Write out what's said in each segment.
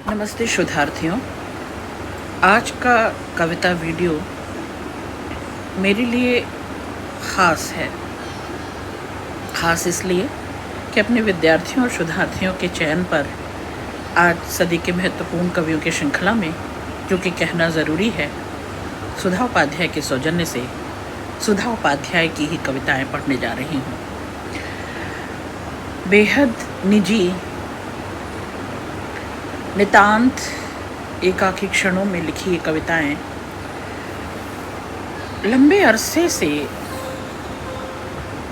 नमस्ते शोधार्थियों। आज का कविता वीडियो मेरे लिए ख़ास है। ख़ास इसलिए कि अपने विद्यार्थियों और शोधार्थियों के चयन पर आज सदी के महत्वपूर्ण कवियों की श्रृंखला में जो कि कहना ज़रूरी है, सुधा उपाध्याय के सौजन्य से सुधा उपाध्याय की ही कविताएं पढ़ने जा रही हूँ। बेहद निजी, नितांत एकाकी क्षणों में लिखी ये कविताएं लंबे अरसे से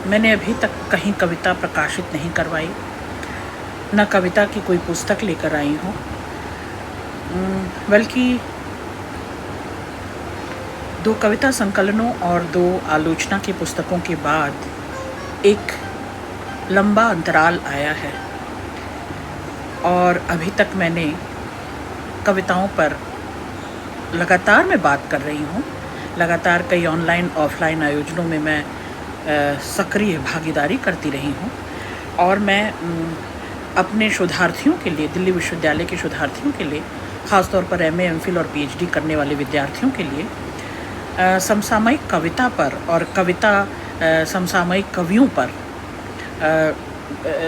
मैंने अभी तक कहीं कविता प्रकाशित नहीं करवाई, न कविता की कोई पुस्तक लेकर आई हूँ, बल्कि 2 कविता संकलनों और 2 आलोचना की पुस्तकों के बाद एक लंबा अंतराल आया है और अभी तक मैंने कविताओं पर लगातार मैं बात कर रही हूँ। लगातार कई ऑनलाइन ऑफलाइन आयोजनों में मैं सक्रिय भागीदारी करती रही हूँ और मैं अपने शोधार्थियों के लिए, दिल्ली विश्वविद्यालय के शोधार्थियों के लिए, ख़ासतौर पर एमए, एमफिल और पीएचडी करने वाले विद्यार्थियों के लिए समसामयिक कविता पर और समसामयिक कवियों पर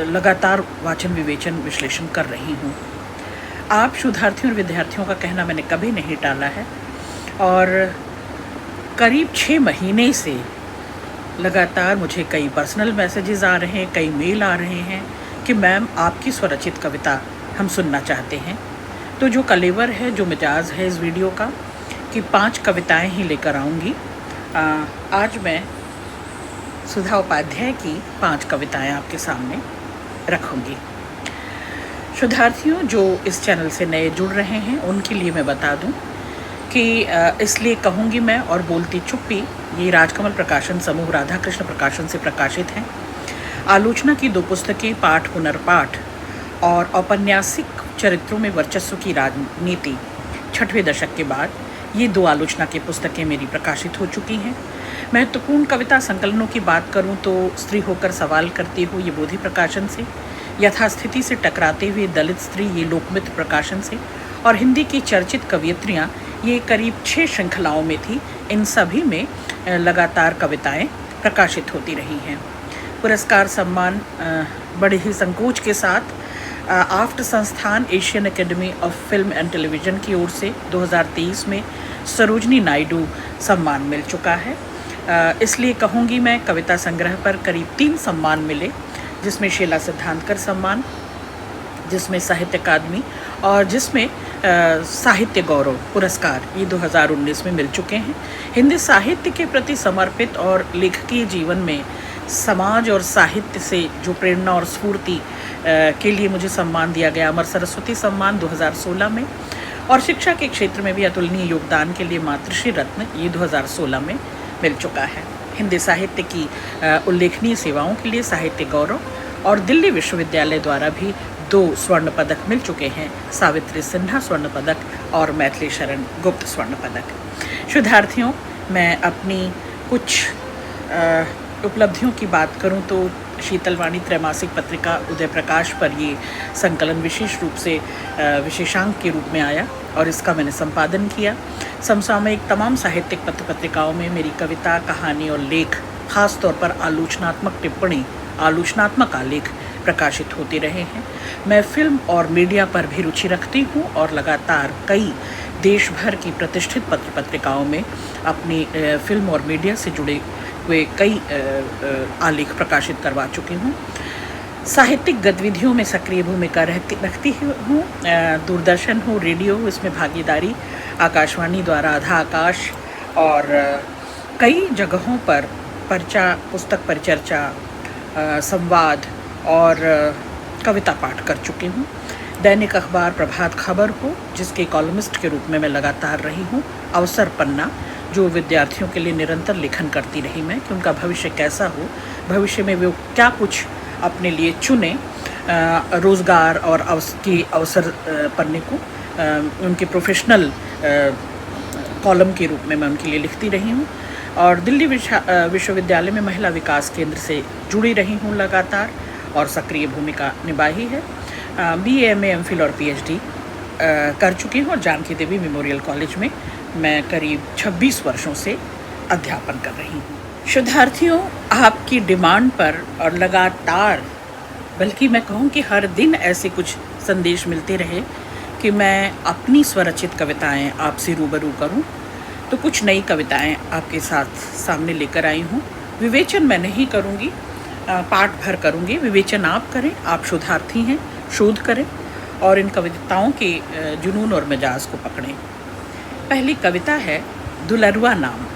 लगातार वाचन, विवेचन, विश्लेषण कर रही हूँ। आप शोधार्थियों और विद्यार्थियों का कहना मैंने कभी नहीं टाला है और करीब 6 महीने से लगातार मुझे कई पर्सनल मैसेजेस आ रहे हैं, कई मेल आ रहे हैं कि मैम आपकी स्वरचित कविता हम सुनना चाहते हैं। तो जो कलेवर है, जो मिजाज है इस वीडियो का कि 5 कविताएं ही लेकर आऊँगी। आज मैं सुधा उपाध्याय की 5 कविताएं आपके सामने रखूँगी। शोधार्थियों जो इस चैनल से नए जुड़ रहे हैं उनके लिए मैं बता दूं कि इसलिए कहूँगी मैं और बोलती चुप्पी, ये राजकमल प्रकाशन समूह, राधा कृष्ण प्रकाशन से प्रकाशित हैं। आलोचना की 2 पुस्तकें, पाठ पुनर्पाठ और औपन्यासिक चरित्रों में वर्चस्व की राजनीति 6वें दशक के बाद, ये 2 आलोचना की पुस्तकें मेरी प्रकाशित हो चुकी हैं। महत्वपूर्ण कविता संकलनों की बात करूं तो स्त्री होकर सवाल करती हो, ये बोधि प्रकाशन से, यथास्थिति से टकराते हुए दलित स्त्री, ये लोकमित्र प्रकाशन से, और हिंदी की चर्चित कवियत्रियां, ये करीब 6 श्रृंखलाओं में थी। इन सभी में लगातार कविताएं प्रकाशित होती रही हैं। पुरस्कार सम्मान बड़े ही संकोच के साथ आफ्ट संस्थान, Asian academy of film and television की ओर से 2023 में सरोजनी नायडू सम्मान मिल चुका है। इसलिए कहूँगी मैं, कविता संग्रह पर करीब 3 सम्मान मिले, जिसमें शीला सिद्धांतकर सम्मान, जिसमें साहित्य अकादमी और जिसमें साहित्य गौरव पुरस्कार, ये 2019 में मिल चुके हैं। हिंदी साहित्य के प्रति समर्पित और लेखकीय जीवन में समाज और साहित्य से जो प्रेरणा और स्फूर्ति के लिए मुझे सम्मान दिया गया, अमर सरस्वती सम्मान 2016 में, और शिक्षा के क्षेत्र में भी अतुलनीय योगदान के लिए मातृश्री रत्न, ये 2016 में मिल चुका है। हिंदी साहित्य की उल्लेखनीय सेवाओं के लिए साहित्य गौरव और दिल्ली विश्वविद्यालय द्वारा भी 2 स्वर्ण पदक मिल चुके हैं, सावित्री सिन्हा स्वर्ण पदक और मैथिली शरण गुप्त स्वर्ण पदक। शोधार्थियों, मैं अपनी कुछ उपलब्धियों की बात करूं तो शीतलवाणी त्रैमासिक पत्रिका उदय प्रकाश पर ये संकलन विशेष रूप से विशेषांक के रूप में आया और इसका मैंने संपादन किया। समसामयिक तमाम साहित्यिक पत्र पत्रिकाओं में मेरी कविता, कहानी और लेख, खास तौर पर आलोचनात्मक टिप्पणी, आलोचनात्मक आलेख प्रकाशित होते रहे हैं। मैं फिल्म और मीडिया पर भी रुचि रखती हूँ और लगातार कई देश भर की प्रतिष्ठित पत्र पत्रिकाओं में अपनी फिल्म और मीडिया से जुड़े हुए कई आलेख प्रकाशित करवा चुकी हूँ। साहित्यिक गतिविधियों में सक्रिय भूमिका रखती हूँ। दूरदर्शन हो, रेडियो हो, इसमें भागीदारी, आकाशवाणी द्वारा आधा आकाश और कई जगहों पर पर्चा, पुस्तक परिचर्चा, संवाद और कविता पाठ कर चुकी हूँ। दैनिक अखबार प्रभात खबर हो, जिसके कॉलमिस्ट के रूप में मैं लगातार रही हूँ। अवसर पन्ना, जो विद्यार्थियों के लिए निरंतर लेखन करती रही मैं कि उनका भविष्य कैसा हो, भविष्य में वो क्या कुछ अपने लिए चुने, रोज़गार और अवसर पन्ने को उनके प्रोफेशनल कॉलम के रूप में मैं उनके लिए लिखती रही हूँ। और दिल्ली विश्वविद्यालय में महिला विकास केंद्र से जुड़ी रही हूँ लगातार और सक्रिय भूमिका निभाई है। BA, MA, MPhil और PhD कर चुकी हूँ और जानकी देवी मेमोरियल कॉलेज में मैं करीब 26 वर्षों से अध्यापन कर रही हूँ। शोधार्थियों, आपकी डिमांड पर और लगातार, बल्कि मैं कहूँ कि हर दिन ऐसे कुछ संदेश मिलते रहे कि मैं अपनी स्वरचित कविताएं आपसे रूबरू करूं, तो कुछ नई कविताएं आपके साथ सामने लेकर आई हूं। विवेचन मैं नहीं करूंगी, पाठ भर करूंगी। विवेचन आप करें, आप शोधार्थी हैं, शोध करें और इन कविताओं के जुनून और मिजाज को पकड़ें। पहली कविता है दुलरुआ नाम।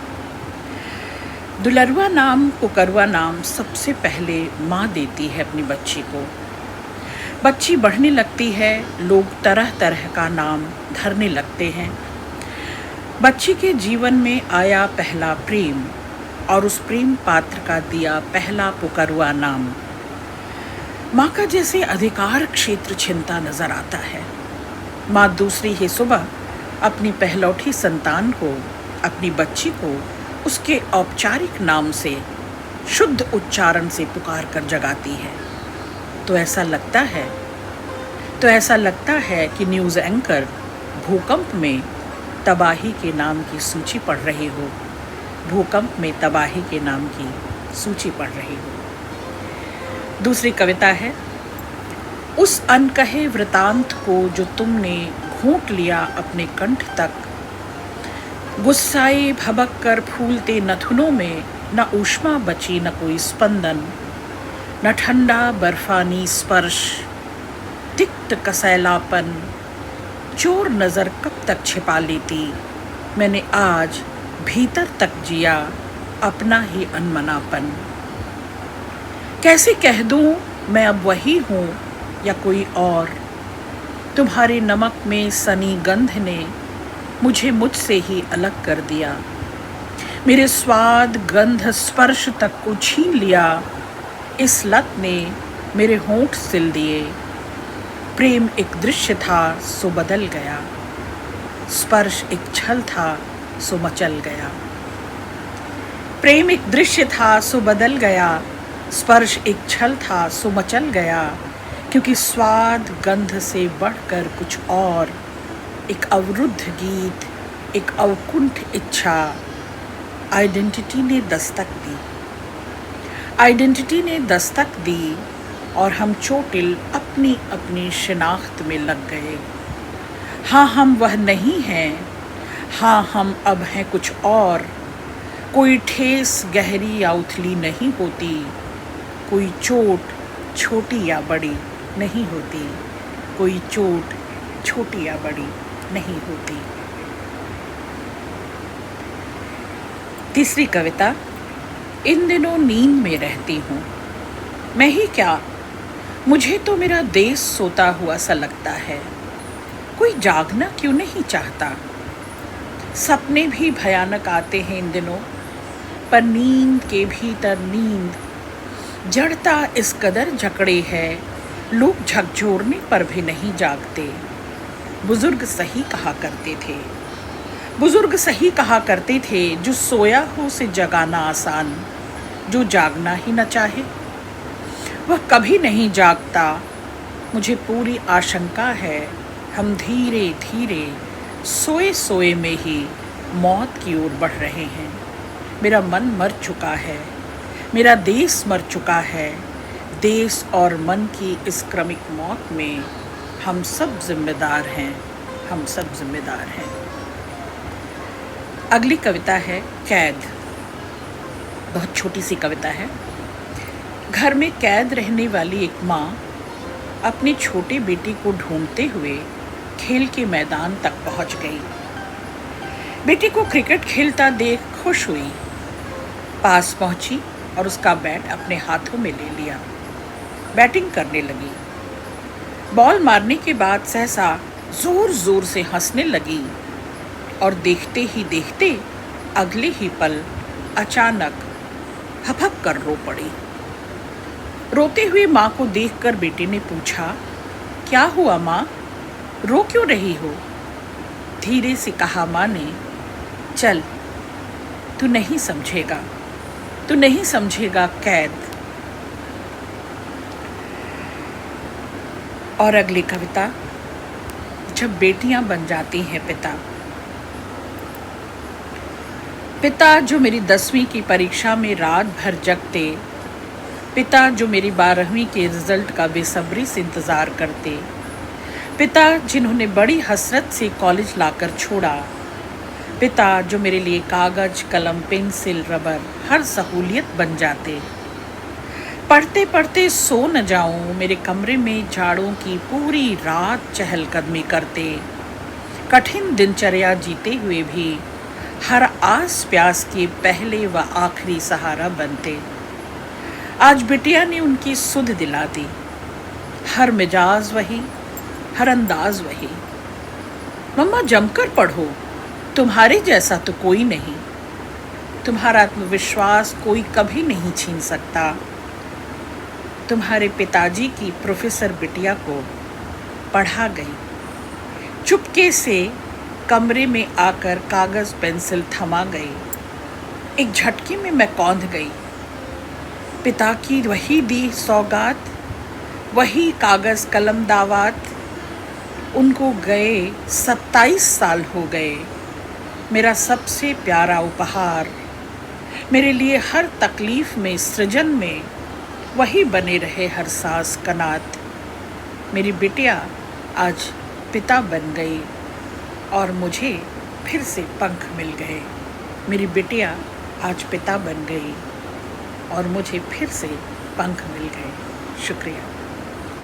दुलरुआ नाम, पुकरुआ नाम सबसे पहले माँ देती है अपनी बच्ची को। बच्ची बढ़ने लगती है, लोग तरह तरह का नाम धरने लगते हैं। बच्ची के जीवन में आया पहला प्रेम और उस प्रेम पात्र का दिया पहला पुकरुआ नाम। माँ का जैसे अधिकार क्षेत्र छिनता नजर आता है। माँ दूसरी ही सुबह अपनी पहलौठी संतान को, अपनी बच्ची को उसके औपचारिक नाम से, शुद्ध उच्चारण से पुकार कर जगाती है। तो ऐसा लगता है कि न्यूज़ एंकर भूकंप में तबाही के नाम की सूची पढ़ रहे हो। भूकंप में तबाही के नाम की सूची पढ़ रहे हो। दूसरी कविता है उस अनकहे वृतांत को जो तुमने घोंट लिया अपने कंठ तक। गुस्साए भबक कर फूलते नथुनों में न ऊष्मा बची, न कोई स्पंदन, न ठंडा बर्फानी स्पर्श, तिक्त कसैलापन। चोर नज़र कब तक छिपा लेती, मैंने आज भीतर तक जिया अपना ही अनमनापन। कैसे कह दूं मैं अब वही हूँ या कोई और। तुम्हारे नमक में सनी गंध ने मुझे मुझसे ही अलग कर दिया। मेरे स्वाद, गंध, स्पर्श तक को छीन लिया। इस लत ने मेरे होंठ सिल दिए। प्रेम एक दृश्य था सो बदल गया, स्पर्श एक छल था सो मचल गया। प्रेम एक दृश्य था सो बदल गया, स्पर्श एक छल था सो मचल गया। क्योंकि स्वाद गंध से बढ़कर कुछ और, एक अवरुद्ध गीत, एक अवकुंठ इच्छा, आइडेंटिटी ने दस्तक दी और हम चोटिल अपनी अपनी शिनाख्त में लग गए। हाँ, हम वह नहीं हैं, हाँ हम अब हैं कुछ और। कोई ठेस गहरी या उथली नहीं होती, कोई चोट छोटी या बड़ी नहीं होती, कोई चोट छोटी या बड़ी नहीं होती। तीसरी कविता, इन दिनों नींद में रहती हूँ। मैं ही क्या, मुझे तो मेरा देश सोता हुआ सा लगता है। कोई जागना क्यों नहीं चाहता। सपने भी भयानक आते हैं इन दिनों, पर नींद के भीतर नींद जड़ता इस कदर जकड़े है, लोग झकझोरने पर भी नहीं जागते। बुजुर्ग सही कहा करते थे, जो सोया हो उसे जगाना आसान, जो जागना ही न चाहे वह कभी नहीं जागता। मुझे पूरी आशंका है, हम धीरे धीरे सोए सोए में ही मौत की ओर बढ़ रहे हैं। मेरा मन मर चुका है, मेरा देश मर चुका है। देश और मन की इस क्रमिक मौत में हम सब जिम्मेदार हैं। अगली कविता है कैद। बहुत छोटी सी कविता है। घर में कैद रहने वाली एक माँ अपनी छोटे बेटी को ढूंढते हुए खेल के मैदान तक पहुंच गई। बेटी को क्रिकेट खेलता देख खुश हुई, पास पहुंची और उसका बैट अपने हाथों में ले लिया। बैटिंग करने लगी। बॉल मारने के बाद सहसा जोर जोर से हंसने लगी और देखते ही देखते अगले ही पल अचानक हपक कर रो पड़ी। रोते हुए माँ को देखकर बेटे ने पूछा, क्या हुआ माँ, रो क्यों रही हो? धीरे से कहा माँ ने, चल तू नहीं समझेगा कैद। और अगली कविता जब बेटियां बन जाती हैं पिता। पिता जो मेरी 10वीं की परीक्षा में रात भर जगते, पिता जो मेरी 12वीं के रिजल्ट का बेसब्री से इंतज़ार करते, पिता जिन्होंने बड़ी हसरत से कॉलेज लाकर छोड़ा, पिता जो मेरे लिए कागज, कलम, पेंसिल, रबर हर सहूलियत बन जाते। पढ़ते पढ़ते सो न जाऊं, मेरे कमरे में झाड़ों की पूरी रात चहलकदमी करते। कठिन दिनचर्या जीते हुए भी हर आस प्यास के पहले व आखिरी सहारा बनते। आज बिटिया ने उनकी सुध दिला दी। हर मिजाज वही, हर अंदाज वही। मम्मा जमकर पढ़ो, तुम्हारे जैसा तो कोई नहीं। तुम्हारा आत्मविश्वास कोई कभी नहीं छीन सकता। तुम्हारे पिताजी की प्रोफेसर बिटिया को पढ़ा गई। चुपके से कमरे में आकर कागज़ पेंसिल थमा गई। एक झटके में मैं कौंध गई। पिता की वही दी सौगात, वही कागज़ कलम दावात। उनको गए 27 साल हो गए। मेरा सबसे प्यारा उपहार, मेरे लिए हर तकलीफ़ में, सृजन में वही बने रहे हर सांस कनात। मेरी बिटिया आज पिता बन गई और मुझे फिर से पंख मिल गए। मेरी बिटिया आज पिता बन गई और मुझे फिर से पंख मिल गए। शुक्रिया।